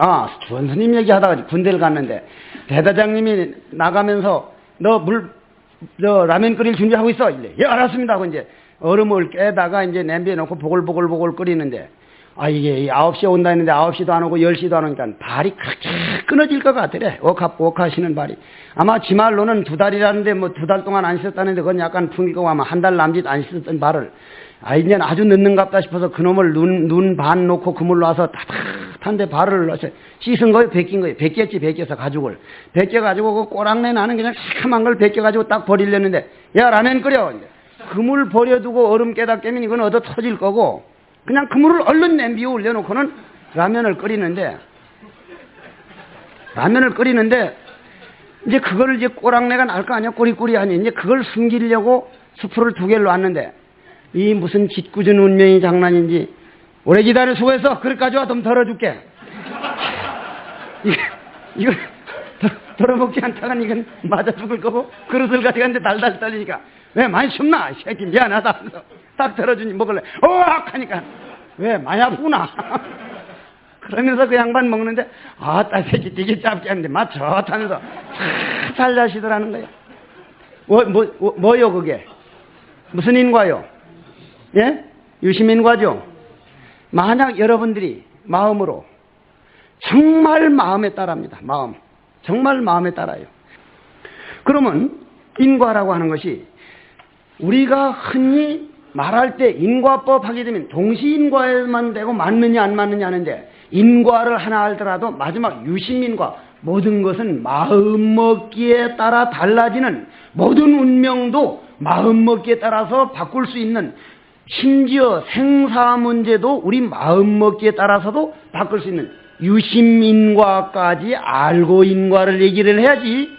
주원 스님 얘기하다가 군대를 갔는데 대대장님이 나가면서 너 라면 끓일 준비하고 있어. 이래. 예, 알았습니다. 하고 이제 얼음을 깨다가 이제 냄비에 넣고 보글보글 끓이는데 이게 9시에 온다 했는데 9시도 안 오고 10시도 안 오니까 발이 그렇게 끊어질 것 같더래. 옥하시는 발이. 아마 지 말로는 2달이라는데 뭐 2달 동안 안 씻었다는데 그건 약간 풍기고 아마 한 달 남짓 안 씻었던 발을 이제 아주 늦는갑다 싶어서 그놈을 눈 반 놓고 그물 놔서 따뜻한데 발을 넣어서 씻은 거예요? 벗긴 거예요? 벗겨서 가죽을. 벗겨가지고 그 꼬랑내 나는 그냥 새카만 걸 벗겨가지고 딱 버리려는데 야 라면 끓여. 그물 버려두고 얼음 깨다 깨면 이건 얻어 터질 거고 그냥 그물을 얼른 냄비에 올려놓고는 라면을 끓이는데 이제 그거를 이제 꼬랑내가 날 거 아니야? 꼬리꼬리하니 이제 그걸 숨기려고 수프를 2개를 놨는데 이 무슨 짓궂은 운명이 장난인지 오래 기다려 수고했어. 그릇 가져와 좀 덜어줄게. 이거 덜어먹지 않다간 이건 맞아 죽을 거고 그릇을 가져갔는데 달달 떨리니까 왜 많이 춥나? 이 새끼 미안하다 하면서 딱 덜어주니 먹을래. 하니까 왜 많이 아프구나. 그러면서 그 양반 먹는데 딸 새끼 되게 짧게 하는데 맛 좋다면서 잘 자시더라는 거예요. 뭐요 그게? 무슨 인과요? 예? 유심인과죠. 만약 여러분들이 마음으로 정말 마음에 따라합니다. 정말 마음에 따라요. 그러면 인과라고 하는 것이 우리가 흔히 말할 때 인과법 하게 되면 동시인과에만 되고 맞느냐 안 맞느냐 하는데 인과를 하나 알더라도 마지막 유심인과 모든 것은 마음먹기에 따라 달라지는 모든 운명도 마음먹기에 따라서 바꿀 수 있는 심지어 생사 문제도 우리 마음먹기에 따라서도 바꿀 수 있는 유심인과까지 알고 인과를 얘기를 해야지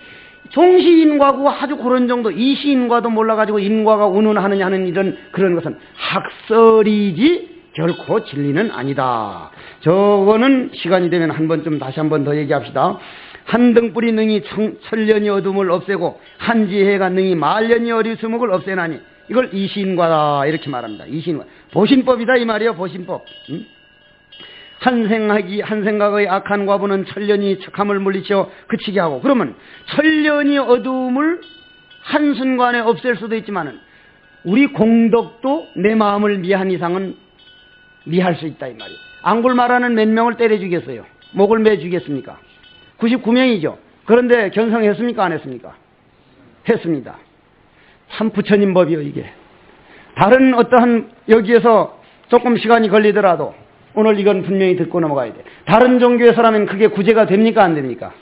종시인과고 아주 그런 정도 이시인과도 몰라가지고 인과가 운운하느냐 하는 이런 그런 것은 학설이지 결코 진리는 아니다. 저거는 시간이 되면 한 번쯤 다시 한 번 더 얘기합시다. 한 등불이 능히 천년의 어둠을 없애고 한 지혜가 능히 만년의 어리수목을 없애나니 이걸 이시인과다 이렇게 말합니다. 이시인과 보신법이다 이 말이에요. 보신법. 한 생각의 악한 과부는 천년이 척함을 물리쳐 그치게 하고 그러면 천년의 어둠을 한순간에 없앨 수도 있지만은 우리 공덕도 내 마음을 미한 이상은 미할 수 있다 이 말이에요. 안골마라는 몇 명을 때려 죽였어요. 목을 매 죽였습니까? 99명이죠. 그런데 견성했습니까? 안 했습니까? 했습니다. 참 부처님 법이요 이게. 다른 어떠한 여기에서 조금 시간이 걸리더라도 오늘 이건 분명히 듣고 넘어가야 돼. 다른 종교에서라면 그게 구제가 됩니까? 안 됩니까?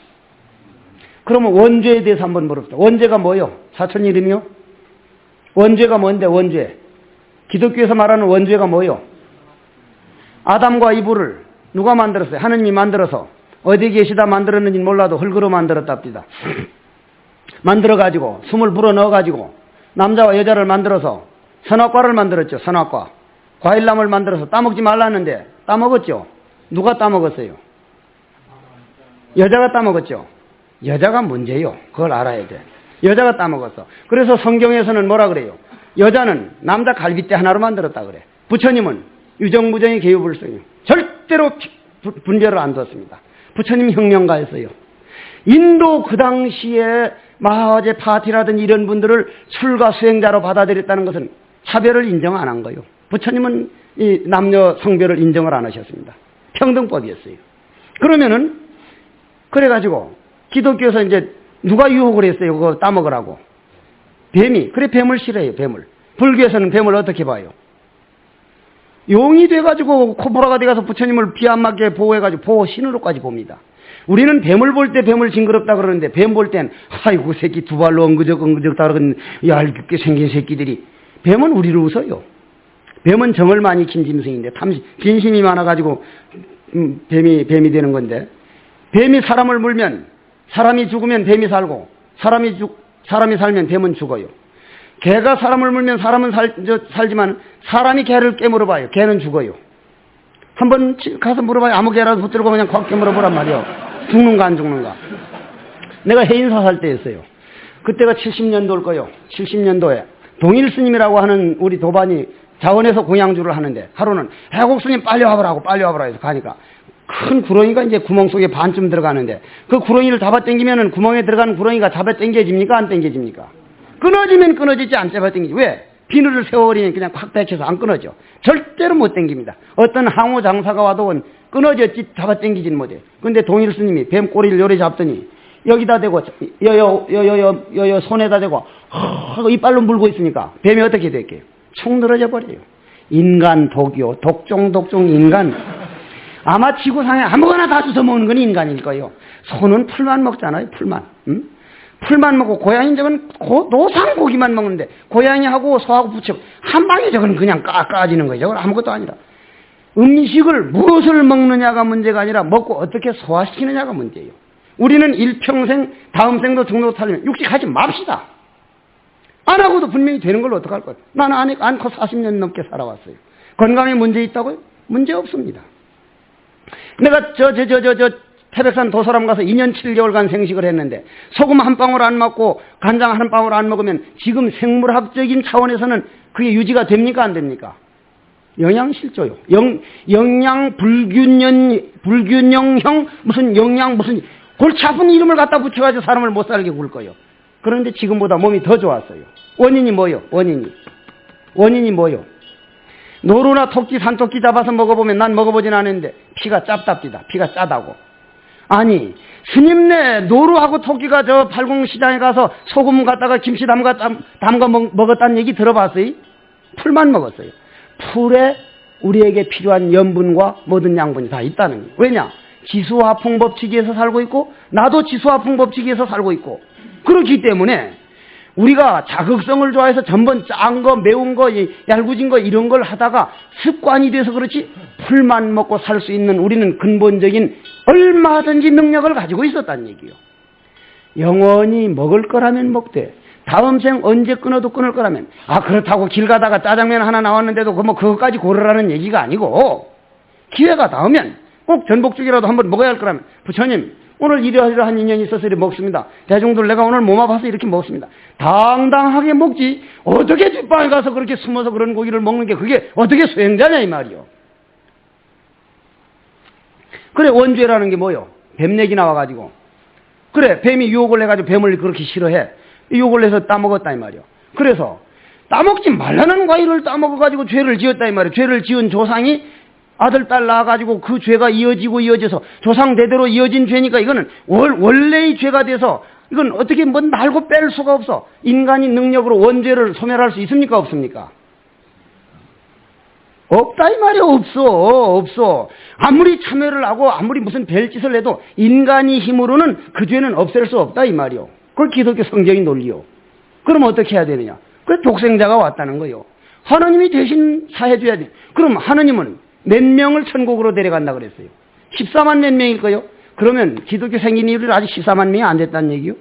그러면 원죄에 대해서 한번 물어봅시다. 원죄가 뭐요? 사촌 이름이요? 원죄가 뭔데 원죄? 기독교에서 말하는 원죄가 뭐요? 아담과 이브를 누가 만들었어요? 하느님이 만들어서 어디 계시다 만들었는지 몰라도 흙으로 만들었답니다. 만들어가지고 숨을 불어넣어가지고 남자와 여자를 만들어서 선악과를 만들었죠. 선악과. 과일나무를 만들어서 따먹지 말라는데 따먹었죠. 누가 따먹었어요? 여자가 따먹었죠. 여자가 문제요. 그걸 알아야 돼. 여자가 따먹었어. 그래서 성경에서는 뭐라 그래요? 여자는 남자 갈빗대 하나로 만들었다 그래. 부처님은 유정부정의 개유불성이요. 절대로 분별을 안 뒀습니다. 부처님 혁명가였어요. 인도 그 당시에 마하제 파티라든 이런 분들을 출가 수행자로 받아들였다는 것은 차별을 인정 안 한 거예요. 부처님은 이 남녀 성별을 인정을 안 하셨습니다. 평등법이었어요. 그러면은 그래가지고 기독교에서 이제 누가 유혹을 했어요? 그거 따먹으라고. 뱀이. 그래 뱀을 싫어해요. 뱀을. 불교에서는 뱀을 어떻게 봐요? 용이 돼가지고 코브라가 돼가서 부처님을 비 안 맞게 보호해가지고 보호신으로까지 봅니다. 우리는 뱀을 볼 때 뱀을 징그럽다 그러는데 뱀 볼 땐 아이고 새끼 두 발로 엉그적 다른 얇게 생긴 새끼들이. 뱀은 우리를 웃어요. 뱀은 정을 많이 킨 짐승인데 빈심이 많아가지고 뱀이 되는 건데, 뱀이 사람을 물면 사람이 죽으면 뱀이 살고 사람이 살면 뱀은 죽어요. 개가 사람을 물면 사람은 살지만 사람이 개를 깨물어 봐요. 개는 죽어요. 한번 가서 물어봐요. 아무 개라도 붙들고 그냥 콱 깨물어 보란 말이에요. 죽는가 안 죽는가. 내가 해인사 살 때였어요. 그때가 70년도일 거예요. 70년도에 동일 스님이라고 하는 우리 도반이 자원에서 공양주를 하는데 하루는 해곡 스님 빨리 와보라고 해서 가니까 큰 구렁이가 이제 구멍 속에 반쯤 들어가는데 그 구렁이를 잡아 당기면은 구멍에 들어가는 구렁이가 잡아 당겨집니까? 안 당겨집니까? 끊어지면 끊어지지 안 잡아 당기지. 왜? 비늘을 세워버리면 그냥 팍 닫혀서 안 끊어져. 절대로 못 당깁니다. 어떤 항우 장사가 와도 끊어졌지 잡아 당기지는 못해. 근데 동일 스님이 뱀 꼬리를 요래 잡더니 여기다 대고 여여 손에다 대고 하고 이빨로 물고 있으니까 뱀이 어떻게 될게요? 총 늘어져 버려요. 인간 독이요. 독종 인간. 아마 지구상에 아무거나 다 주워 먹는 건 인간일 거예요. 소는 풀만 먹잖아요. 풀만. 응? 풀만 먹고 고양이 저건 노상 고기만 먹는데 고양이하고 소하고 붙여 한 방에 저건 그냥 까지는 거예요. 저건 아무것도 아니라. 음식을 무엇을 먹느냐가 문제가 아니라 먹고 어떻게 소화시키느냐가 문제예요. 우리는 일평생 다음 생도 중도 살면 육식하지 맙시다. 안 하고도 분명히 되는 걸로 어떡할 거예요. 나는 않고 40년 넘게 살아왔어요. 건강에 문제 있다고요? 문제 없습니다. 내가 태백산 도서람 가서 2년 7개월간 생식을 했는데 소금 한 방울 안 먹고 간장 한 방울 안 먹으면 지금 생물학적인 차원에서는 그게 유지가 됩니까? 안 됩니까? 영양실조요. 영양 불균형형 무슨 골치 아픈 이름을 갖다 붙여가지고 사람을 못 살게 굴 거예요. 그런데 지금보다 몸이 더 좋았어요. 원인이 뭐요? 원인이 뭐요? 노루나 토끼, 산토끼 잡아서 먹어보면 난 먹어보진 않았는데 피가 짭답디다. 피가 짜다고. 아니 스님네 노루하고 토끼가 저 팔공시장에 가서 소금 갖다가 김치 담가 먹었다는 얘기 들어봤어요? 풀만 먹었어요. 풀에 우리에게 필요한 염분과 모든 양분이 다 있다는 거예요. 왜냐? 지수화풍 법칙에서 살고 있고 나도 지수화풍 법칙에서 살고 있고 그렇기 때문에 우리가 자극성을 좋아해서 전번 짠 거, 매운 거, 얄궂은 거 이런 걸 하다가 습관이 돼서 그렇지 풀만 먹고 살 수 있는 우리는 근본적인 얼마든지 능력을 가지고 있었다는 얘기요. 영원히 먹을 거라면 먹되 다음 생 언제 끊어도 끊을 거라면 그렇다고 길 가다가 짜장면 하나 나왔는데도 그것까지 고르라는 얘기가 아니고 기회가 닿으면 꼭 전복죽이라도 한번 먹어야 할 거라면 부처님 오늘 이러한 인연이 있어서 이렇게 먹습니다. 대중들 내가 오늘 몸 아파서 이렇게 먹습니다. 당당하게 먹지 어떻게 뒷방에 가서 그렇게 숨어서 그런 고기를 먹는 게 그게 어떻게 수행자냐 이 말이요. 그래 원죄라는 게 뭐요? 뱀내기 나와가지고 그래 뱀이 유혹을 해가지고 뱀을 그렇게 싫어해. 유혹을 해서 따먹었다 이 말이요. 그래서 따먹지 말라는 과일을 따먹어가지고 죄를 지었다 이 말이요. 죄를 지은 조상이 아들, 딸 낳아가지고 그 죄가 이어져서 조상 대대로 이어진 죄니까 이거는 원래의 죄가 돼서 이건 어떻게 날고 뺄 수가 없어. 인간이 능력으로 원죄를 소멸할 수 있습니까? 없습니까? 없다 이 말이야. 없어. 아무리 참여를 하고 아무리 무슨 별짓을 해도 인간의 힘으로는 그 죄는 없앨 수 없다 이 말이요. 그걸 기독교 성경이 논리요. 그럼 어떻게 해야 되느냐? 그 독생자가 왔다는 거요. 하나님이 대신 사해줘야 돼. 그럼 하나님은 몇 명을 천국으로 데려간다 그랬어요? 14만 몇 명일 거요? 그러면 기독교 생긴 이후로 아직 14만 명이 안 됐다는 얘기요?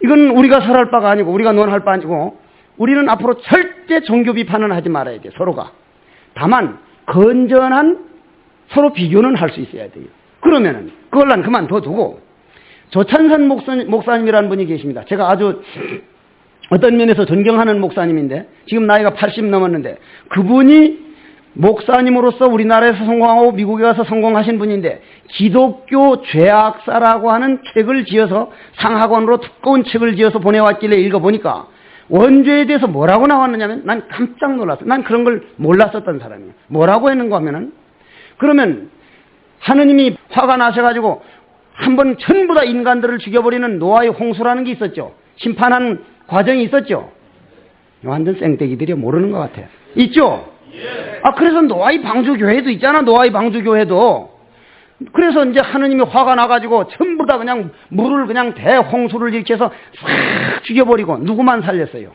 이건 우리가 설할 바가 아니고 우리가 논할 바 아니고 우리는 앞으로 절대 종교 비판은 하지 말아야 돼. 서로가. 다만 건전한 서로 비교는 할 수 있어야 돼요. 그러면은 그걸 난 그만둬두고 조찬선 목사님이라는 분이 계십니다. 제가 아주 어떤 면에서 존경하는 목사님인데 지금 나이가 80 넘었는데 그분이 목사님으로서 우리나라에서 성공하고 미국에 가서 성공하신 분인데 기독교 죄악사라고 하는 책을 지어서 상학원으로 두꺼운 책을 지어서 보내왔길래 읽어보니까 원죄에 대해서 뭐라고 나왔느냐면 난 깜짝 놀랐어. 난 그런 걸 몰랐었던 사람이에요. 뭐라고 했는가 하면은 그러면 하느님이 화가 나셔가지고 한번 전부 다 인간들을 죽여버리는 노아의 홍수라는 게 있었죠. 심판하는 과정이 있었죠. 완전 쌩떼기들이 모르는 것 같아요. 있죠? 그래서 노아의 방주교회도 있잖아. 노아의 방주교회도. 그래서 이제 하느님이 화가 나가지고 전부 다 그냥 물을 그냥 대홍수를 일으켜서 싹 죽여버리고 누구만 살렸어요?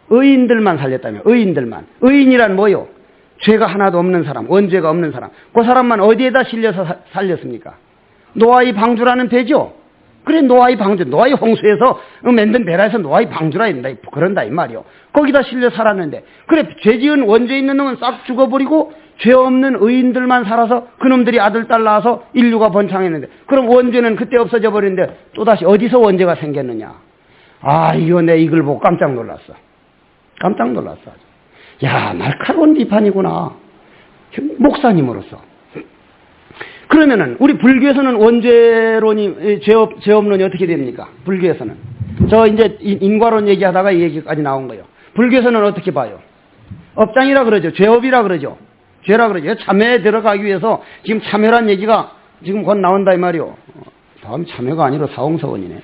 의인들만 살렸다며. 의인들만. 의인이란 뭐요? 죄가 하나도 없는 사람, 원죄가 없는 사람. 그 사람만 어디에다 실려서 살렸습니까? 노아의 방주라는 배죠. 그래 노아의 방주, 노아의 홍수에서 만든 베라에서 노아의 방주라 했다. 그런다 이 말이요. 거기다 실려 살았는데 그래 죄지은 원죄 있는 놈은 싹 죽어버리고 죄 없는 의인들만 살아서 그놈들이 아들 딸 낳아서 인류가 번창했는데 그럼 원죄는 그때 없어져 버리는데 또다시 어디서 원죄가 생겼느냐. 이거 내 이걸 보고 깜짝 놀랐어. 깜짝 놀랐어. 야, 날카로운 비판이구나. 목사님으로서. 그러면은 우리 불교에서는 원죄론이 죄업론이 어떻게 됩니까? 불교에서는 저 이제 인과론 얘기하다가 이 얘기까지 나온 거예요. 불교에서는 어떻게 봐요? 업장이라 그러죠. 죄업이라 그러죠. 죄라 그러죠. 참회에 들어가기 위해서 지금 참회란 얘기가 지금 곧 나온다 이 말이요. 다음 참회가 아니라 사홍서원이네.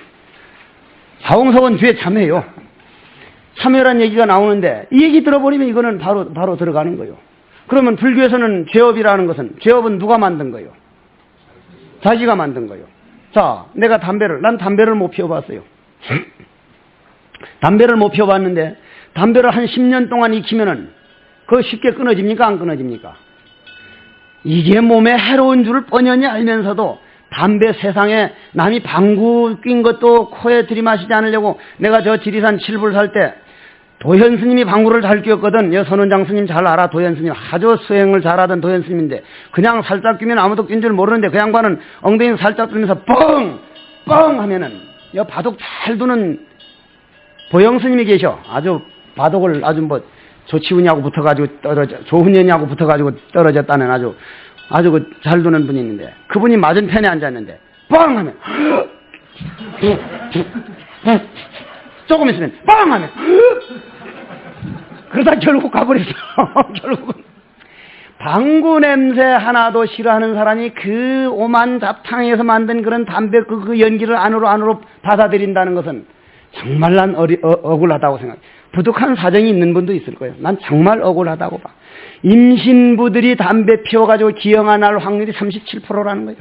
사홍서원 뒤에 참회요. 참회란 얘기가 나오는데 이 얘기 들어버리면 이거는 바로 들어가는 거예요. 그러면 불교에서는 죄업이라는 것은 죄업은 누가 만든 거예요? 자기가 만든 거예요. 자, 내가 난 담배를 못 피워봤어요. 담배를 못 피워봤는데 담배를 한 10년 동안 익히면은 그거 쉽게 끊어집니까? 안 끊어집니까? 이게 몸에 해로운 줄을 뻔히 알면서도 담배 세상에 남이 방구 낀 것도 코에 들이마시지 않으려고 내가 저 지리산 7불 살 때 도현 스님이 방구를 잘 뀌었거든. 선원장 스님 잘 알아. 도현 스님 아주 수행을 잘하던 도현 스님인데 그냥 살짝 끼면 아무도 낀 줄 모르는데 그 양반은 엉덩이 살짝 들면서 뻥! 뻥! 하면은 바둑 잘 두는 보영 스님이 계셔. 아주 바둑을 아주 뭐 조치훈이하고 붙어가지고 조훈현이하고 붙어가지고 떨어졌다는 아주 잘 두는 분이 있는데 그분이 맞은편에 앉았는데 뻥! 하면 조금 있으면 뻥! 하면 그러다 결국 가버렸어. 결국은 방구 냄새 하나도 싫어하는 사람이 그 오만 잡탕에서 만든 그런 담배 그 연기를 안으로 받아들인다는 것은 정말 난 억울하다고 생각해. 부득한 사정이 있는 분도 있을 거예요. 난 정말 억울하다고 봐. 임신부들이 담배 피워가지고 기형아 날 확률이 37%라는 거예요.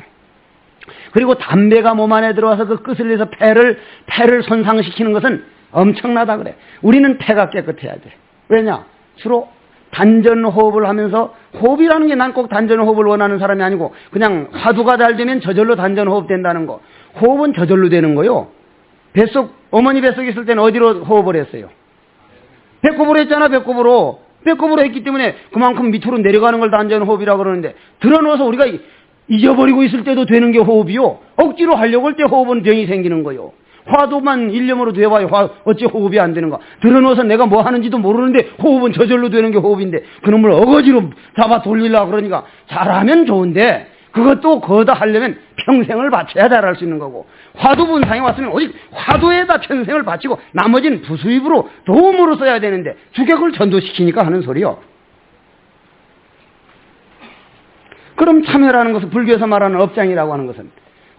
그리고 담배가 몸 안에 들어와서 그 끝을 내서 폐를 손상시키는 것은 엄청나다 그래. 우리는 폐가 깨끗해야 돼. 왜냐? 주로 단전호흡을 하면서 호흡이라는 게 난 꼭 단전호흡을 원하는 사람이 아니고 그냥 화두가 잘 되면 저절로 단전호흡 된다는 거. 호흡은 저절로 되는 거요. 어머니 뱃속에 있을 때는 어디로 호흡을 했어요? 배꼽으로 했잖아. 배꼽으로 했기 때문에 그만큼 밑으로 내려가는 걸 단전호흡이라고 그러는데 들어놓아서 우리가 잊어버리고 있을 때도 되는 게 호흡이요. 억지로 하려고 할 때 호흡은 병이 생기는 거요. 화두만 일념으로 돼봐요. 어찌 호흡이 안 되는가. 들어놓아서 내가 뭐 하는지도 모르는데 호흡은 저절로 되는 게 호흡인데 그놈을 어거지로 잡아 돌리려고 그러니까 잘하면 좋은데 그것도 거다 하려면 평생을 바쳐야 잘할 수 있는 거고 화두 분상에 왔으면 오직 화두에다 평생을 바치고 나머지는 부수입으로 도움으로 써야 되는데 주객을 전도시키니까 하는 소리요. 그럼 참회라는 것은 불교에서 말하는 업장이라고 하는 것은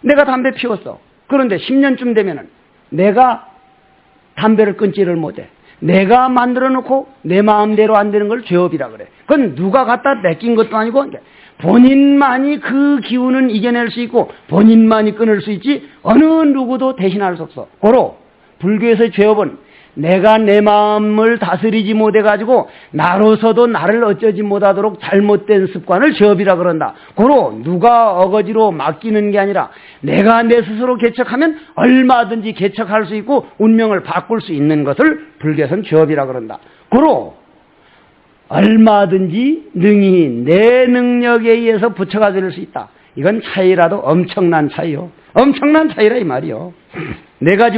내가 담배 피웠어. 그런데 10년쯤 되면은 내가 담배를 끊지를 못해. 내가 만들어 놓고 내 마음대로 안 되는 걸 죄업이라 그래. 그건 누가 갖다 맡긴 것도 아니고 본인만이 그 기운은 이겨낼 수 있고 본인만이 끊을 수 있지 어느 누구도 대신할 수 없어. 고로 불교에서의 죄업은 내가 내 마음을 다스리지 못해가지고 나로서도 나를 어쩌지 못하도록 잘못된 습관을 죄업이라 그런다. 고로 누가 어거지로 맡기는 게 아니라 내가 내 스스로 개척하면 얼마든지 개척할 수 있고 운명을 바꿀 수 있는 것을 불교에서는 죄업이라 그런다. 고로 얼마든지 능히 내 능력에 의해서 부처가 될 수 있다. 이건 차이라도 엄청난 차이요. 엄청난 차이라 이 말이요. 네 가지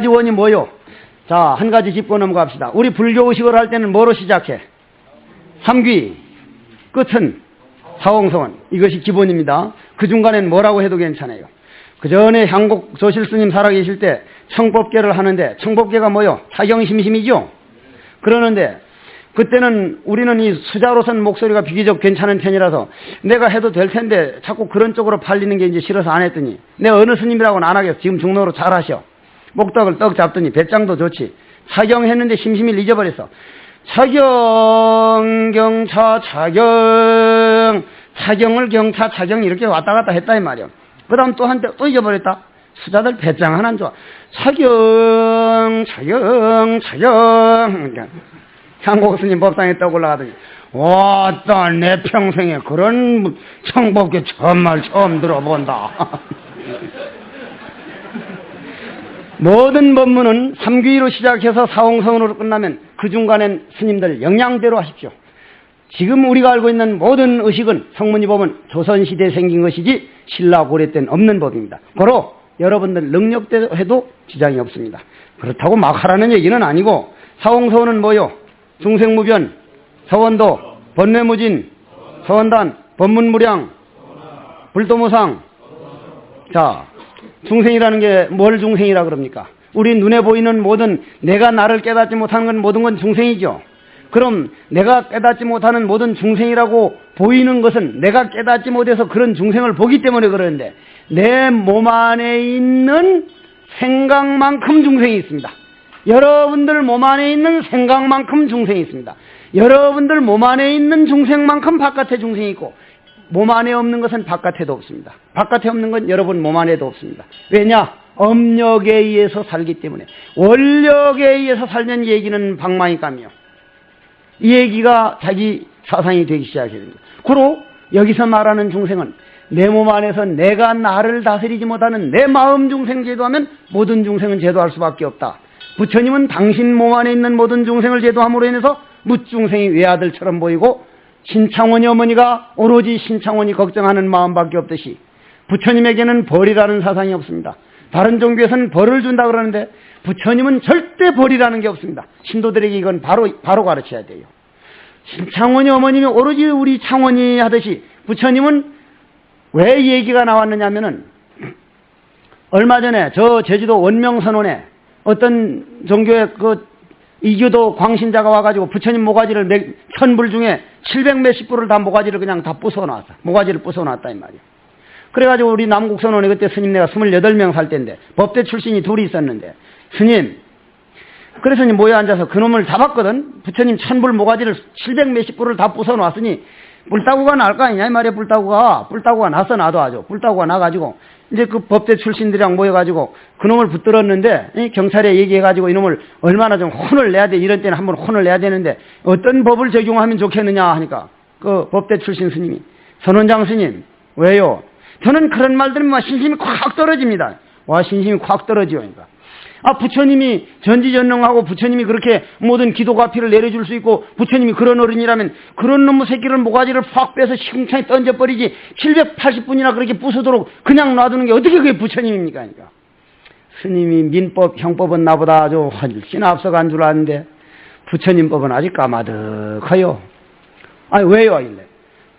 원이 뭐요? 자, 한 가지 짚고 넘어갑시다. 우리 불교 의식을 할 때는 뭐로 시작해? 삼귀, 끝은 사홍성원. 이것이 기본입니다. 그 중간엔 뭐라고 해도 괜찮아요. 그 전에 향곡 조실스님 살아계실 때 청법계를 하는데 청법계가 뭐요? 사경심심이죠? 그러는데 그때는 우리는 이 수자로선 목소리가 비교적 괜찮은 편이라서 내가 해도 될 텐데 자꾸 그런 쪽으로 팔리는 게 이제 싫어서 안 했더니 내가 어느 스님이라고는 안 하겠어. 지금 중로로 잘하셔. 목덕을 떡 잡더니 배짱도 좋지. 사경했는데 심심히 잊어버렸어. 차경 경차 차경 차경을 경차 차경 이렇게 왔다 갔다 했다 이 말이야. 그 다음 또 한때 또 잊어버렸다. 수자들 배짱 하나는 좋아. 차경 차경 차경 향곡 스님 법상에 떡 올라가더니 왔다 내 평생에 그런 청법계 정말 처음 들어본다. 모든 법문은 삼귀로 시작해서 사홍성으로 끝나면 그 중간엔 스님들 영양대로 하십시오. 지금 우리가 알고 있는 모든 의식은 성문이 법은 조선시대에 생긴 것이지 신라 고려 때는 없는 법입니다. 고로 여러분들 능력대로 해도 지장이 없습니다. 그렇다고 막 하라는 얘기는 아니고 사홍성은 뭐요? 중생무변, 서원도, 번뇌무진, 서원단, 법문무량, 불도무상. 자, 중생이라는 게 뭘 중생이라 그럽니까? 우리 눈에 보이는 모든 내가 나를 깨닫지 못하는 건 모든 건 중생이죠. 그럼 내가 깨닫지 못하는 모든 중생이라고 보이는 것은 내가 깨닫지 못해서 그런 중생을 보기 때문에 그러는데 내 몸 안에 있는 생각만큼 중생이 있습니다. 여러분들 몸 안에 있는 생각만큼 중생이 있습니다. 여러분들 몸 안에 있는 중생만큼 바깥에 중생이 있고 몸 안에 없는 것은 바깥에도 없습니다. 바깥에 없는 건 여러분 몸 안에도 없습니다. 왜냐? 업력에 의해서 살기 때문에. 원력에 의해서 살면 얘기는 방망이감이요. 이 얘기가 자기 사상이 되기 시작해야 됩니다. 그로 여기서 말하는 중생은 내 몸 안에서 내가 나를 다스리지 못하는 내 마음 중생 제도하면 모든 중생은 제도할 수밖에 없다. 부처님은 당신 몸 안에 있는 모든 중생을 제도함으로 인해서 묻중생이 외아들처럼 보이고 신창원이 어머니가 오로지 신창원이 걱정하는 마음밖에 없듯이 부처님에게는 벌이라는 사상이 없습니다. 다른 종교에서는 벌을 준다 그러는데 부처님은 절대 벌이라는 게 없습니다. 신도들에게 이건 바로 가르쳐야 돼요. 신창원이 어머님이 오로지 우리 창원이 하듯이 부처님은 왜 이 얘기가 나왔느냐면은 얼마 전에 저 제주도 원명선원에 어떤 종교의 그 이교도 광신자가 와가지고 부처님 모가지를 1000불 중에 700 몇십 불을 다 모가지를 그냥 다 부숴놨어. 모가지를 부숴놨다 이 말이야. 그래가지고 우리 남국선원에 그때 스님 내가 28명 살 때인데 법대 출신이 둘이 있었는데 스님 그래서 모여 앉아서 그놈을 잡았거든. 부처님 1000불 모가지를 700 몇십 불을 다 부숴놨으니 뿔따구가 날 거 아니냐 이 말이야. 뿔따구가 났어. 나도 아주 뿔따구가 나가지고 이제 그 법대 출신들이랑 모여가지고 그놈을 붙들었는데 경찰에 얘기해가지고 이놈을 얼마나 좀 혼을 내야 돼. 이런 때는 한번 혼을 내야 되는데 어떤 법을 적용하면 좋겠느냐 하니까 그 법대 출신 스님이 선원장 스님 왜요? 저는 그런 말 들으면 신심이 콱 떨어집니다. 와 신심이 콱 떨어지요. 그러니까 아 부처님이 전지전능하고 부처님이 그렇게 모든 기도가 피를 내려줄 수 있고 부처님이 그런 어른이라면 그런 놈의 새끼를 모가지를 팍 빼서 시궁창에 던져버리지 780분이나 그렇게 부수도록 그냥 놔두는 게 어떻게 그게 부처님입니까? 그러니까 스님이 민법 형법은 나보다 아주 훨씬 앞서간 줄 아는데 부처님 법은 아직 까마득해요. 아니 왜요? 이래.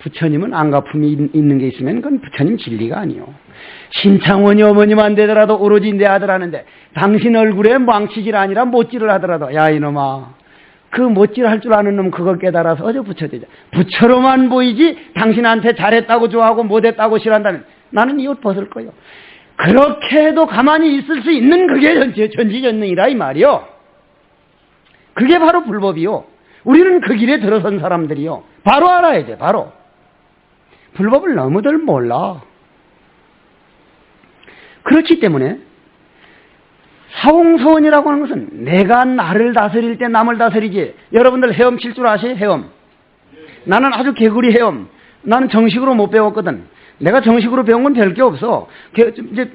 부처님은 안가품이 있는 게 있으면 그건 부처님 진리가 아니요. 신창원이 어머님 안 되더라도 오로지 내 아들 하는데 당신 얼굴에 망치질 아니라 못질을 하더라도 야 이놈아 그 못질 할 줄 아는 놈 그거 깨달아서 어저 부처되자. 부처로만 보이지 당신한테 잘했다고 좋아하고 못했다고 싫어한다면 나는 이 옷 벗을 거요. 그렇게 해도 가만히 있을 수 있는 그게 전지전능이라 이 말이요. 그게 바로 불법이요. 우리는 그 길에 들어선 사람들이요. 바로 알아야 돼, 바로. 불법을 너무들 몰라. 그렇기 때문에 사홍서원이라고 하는 것은 내가 나를 다스릴 때 남을 다스리지. 여러분들 헤엄칠 줄 아세요? 헤엄. 나는 아주 개구리 헤엄. 나는 정식으로 못 배웠거든. 내가 정식으로 배운 건 별 게 없어. 이제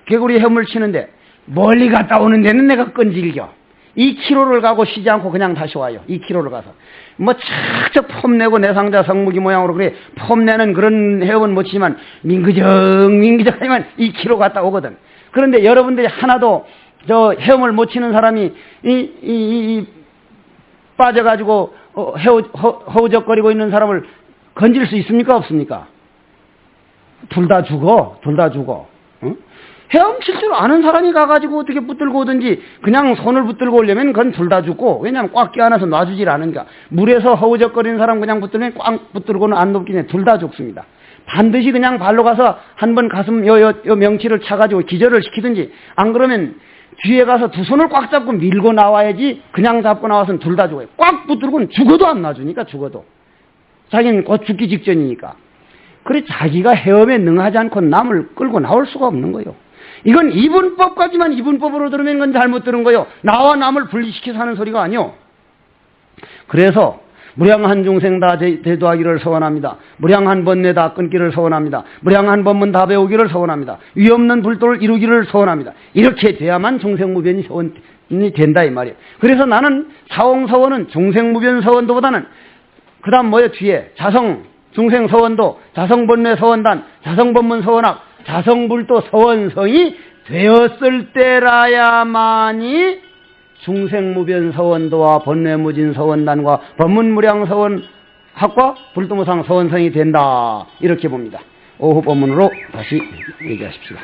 개구리 헤엄을 치는데 멀리 갔다 오는 데는 내가 끈질겨. 2km를 가고 쉬지 않고 그냥 다시 와요. 2km를 가서. 뭐 착착 폼내고 내상자 성무기 모양으로 그래 폼내는 그런 헤엄은 못 치지만 민그적 하면 2km 갔다 오거든. 그런데 여러분들이 하나도 저 헤엄을 못 치는 사람이 빠져가지고 허우적거리고 있는 사람을 건질 수 있습니까? 없습니까? 둘 다 죽어. 응? 헤엄칠 줄 아는 사람이 가가지고 어떻게 붙들고 오든지 그냥 손을 붙들고 오려면 그건 둘 다 죽고, 왜냐하면 꽉 껴안아서 놔주질 않으니까. 물에서 허우적거리는 사람 그냥 붙들면 꽉 붙들고는 안 높긴 둘 다 죽습니다. 반드시 그냥 발로 가서 한 번 가슴 요 명치를 차가지고 기절을 시키든지, 안 그러면 뒤에 가서 두 손을 꽉 잡고 밀고 나와야지. 그냥 잡고 나와서는 둘 다 죽어요. 꽉 붙들고는 죽어도 안 놔주니까. 죽어도 자기는 곧 죽기 직전이니까. 그래 자기가 헤엄에 능하지 않고 남을 끌고 나올 수가 없는 거예요. 이건 이분법까지만 이분법으로 들으면 건 잘못 들은 거예요. 나와 남을 분리시켜서 하는 소리가 아니요. 그래서 무량한 중생 다 대도하기를 서원합니다. 무량한 번뇌 다 끊기를 서원합니다. 무량한 법문 다 배우기를 서원합니다. 위없는 불도를 이루기를 서원합니다. 이렇게 돼야만 중생무변이 서원이 된다 이 말이에요. 그래서 나는 사홍서원은 중생무변 서원도보다는 그 다음 뭐예요? 뒤에 중생서원도, 자성번뇌 서원단, 자성법문 서원학, 자성불도 서원성이 되었을 때라야만이 중생무변 서원도와 번뇌무진 서원단과 법문무량 서원학과 불도무상 서원성이 된다. 이렇게 봅니다. 오후 법문으로 다시 얘기하십시오.